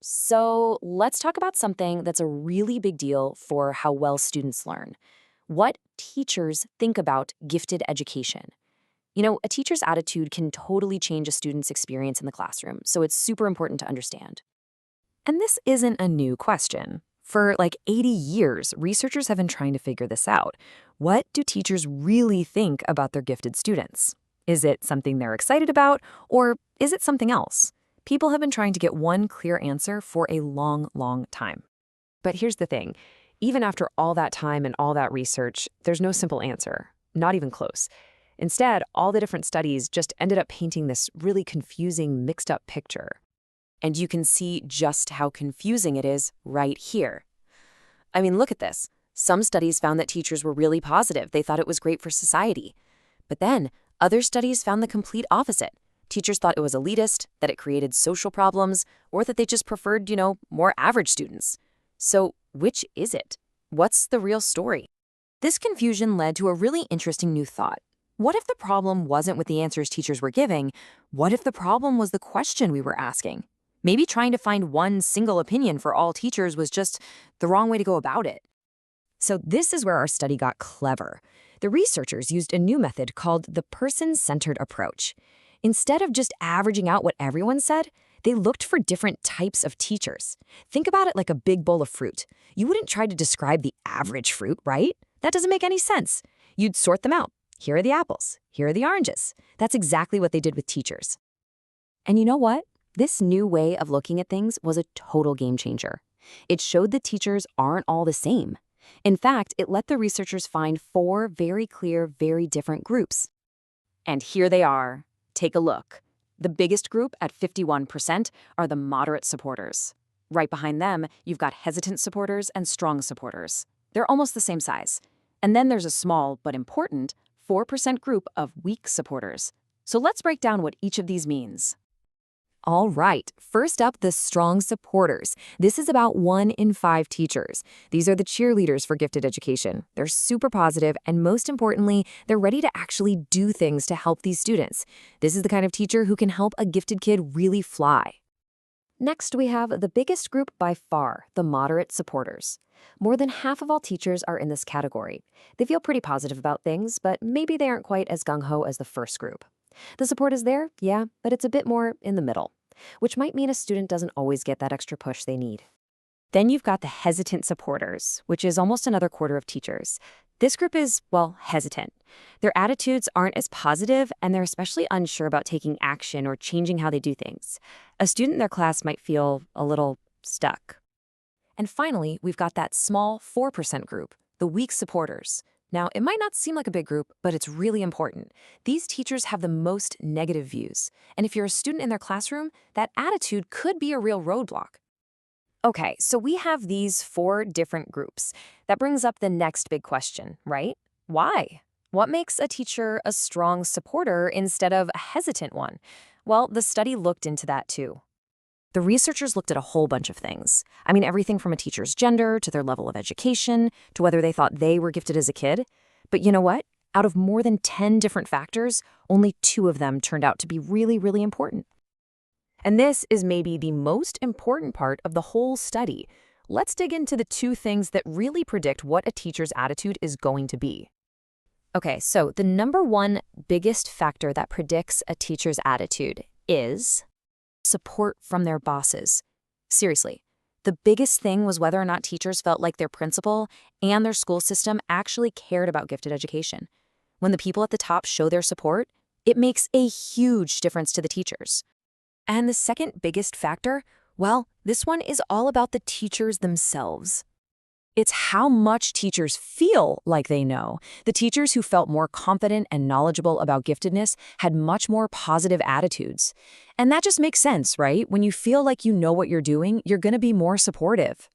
So let's talk about something that's a really big deal for how well students learn. What teachers think about gifted education. A teacher's attitude can totally change a student's experience in the classroom, so it's super important to understand. And this isn't a new question. For like 80 years, researchers have been trying to figure this out. What do teachers really think about their gifted students? Is it something they're excited about, or is it something else? People have been trying to get one clear answer for a long, long time. But here's the thing. Even after all that time and all that research, there's no simple answer, not even close. Instead, all the different studies just ended up painting this really confusing, mixed-up picture. And you can see just how confusing it is right here. I mean, look at this. Some studies found that teachers were really positive. They thought it was great for society. But then, other studies found the complete opposite. Teachers thought it was elitist, that it created social problems, or that they just preferred, more average students. So, which is it? What's the real story? This confusion led to a really interesting new thought. What if the problem wasn't with the answers teachers were giving? What if the problem was the question we were asking? Maybe trying to find one single opinion for all teachers was just the wrong way to go about it. So this is where our study got clever. The researchers used a new method called the person-centered approach. Instead of just averaging out what everyone said, they looked for different types of teachers. Think about it like a big bowl of fruit. You wouldn't try to describe the average fruit, right? That doesn't make any sense. You'd sort them out. Here are the apples. Here are the oranges. That's exactly what they did with teachers. And you know what? This new way of looking at things was a total game changer. It showed that teachers aren't all the same. In fact, it let the researchers find 4 very clear, very different groups. And here they are. Take a look. The biggest group at 51% are the moderate supporters. Right behind them, you've got hesitant supporters and strong supporters. They're almost the same size. And then there's a small but important 4% group of weak supporters. So let's break down what each of these means. All right, first up, the strong supporters. This is about 1 in 5 teachers. These are the cheerleaders for gifted education. They're super positive, and most importantly, they're ready to actually do things to help these students. This is the kind of teacher who can help a gifted kid really fly. Next, we have the biggest group by far, the moderate supporters. More than half of all teachers are in this category. They feel pretty positive about things, but maybe they aren't quite as gung-ho as the first group. The support is there, yeah, but it's a bit more in the middle, which might mean a student doesn't always get that extra push they need. Then you've got the hesitant supporters, which is almost another quarter of teachers. This group is, well, hesitant. Their attitudes aren't as positive, and they're especially unsure about taking action or changing how they do things. A student in their class might feel a little stuck. And finally, we've got that small 4% group, the weak supporters. Now, it might not seem like a big group, but it's really important. These teachers have the most negative views, and if you're a student in their classroom, that attitude could be a real roadblock. Okay, so we have these 4 different groups. That brings up the next big question, right? Why? What makes a teacher a strong supporter instead of a hesitant one? Well, the study looked into that too. The researchers looked at a whole bunch of things. I mean, everything from a teacher's gender to their level of education to whether they thought they were gifted as a kid. But you know what? Out of more than 10 different factors, only 2 of them turned out to be really, really important. And this is maybe the most important part of the whole study. Let's dig into the 2 things that really predict what a teacher's attitude is going to be. Okay, so the number 1 biggest factor that predicts a teacher's attitude is support from their bosses. Seriously, the biggest thing was whether or not teachers felt like their principal and their school system actually cared about gifted education. When the people at the top show their support, it makes a huge difference to the teachers. And the second biggest factor, well, this one is all about the teachers themselves. It's how much teachers feel like they know. The teachers who felt more confident and knowledgeable about giftedness had much more positive attitudes. And that just makes sense, right? When you feel like you know what you're doing, you're going to be more supportive.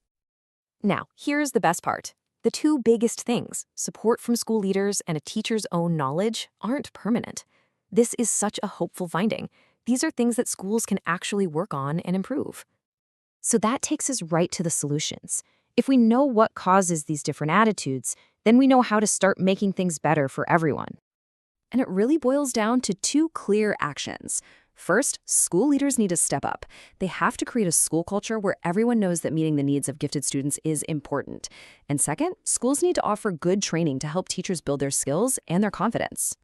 Now, here's the best part. The 2 biggest things, support from school leaders and a teacher's own knowledge, aren't permanent. This is such a hopeful finding. These are things that schools can actually work on and improve. So that takes us right to the solutions. If we know what causes these different attitudes, then we know how to start making things better for everyone. And it really boils down to 2 clear actions. First, school leaders need to step up. They have to create a school culture where everyone knows that meeting the needs of gifted students is important. And second, schools need to offer good training to help teachers build their skills and their confidence.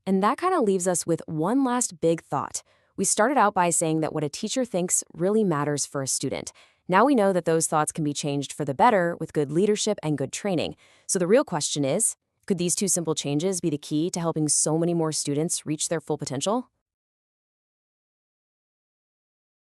And that kind of leaves us with one last big thought. We started out by saying that what a teacher thinks really matters for a student. Now we know that those thoughts can be changed for the better with good leadership and good training. So the real question is, could these two simple changes be the key to helping so many more students reach their full potential?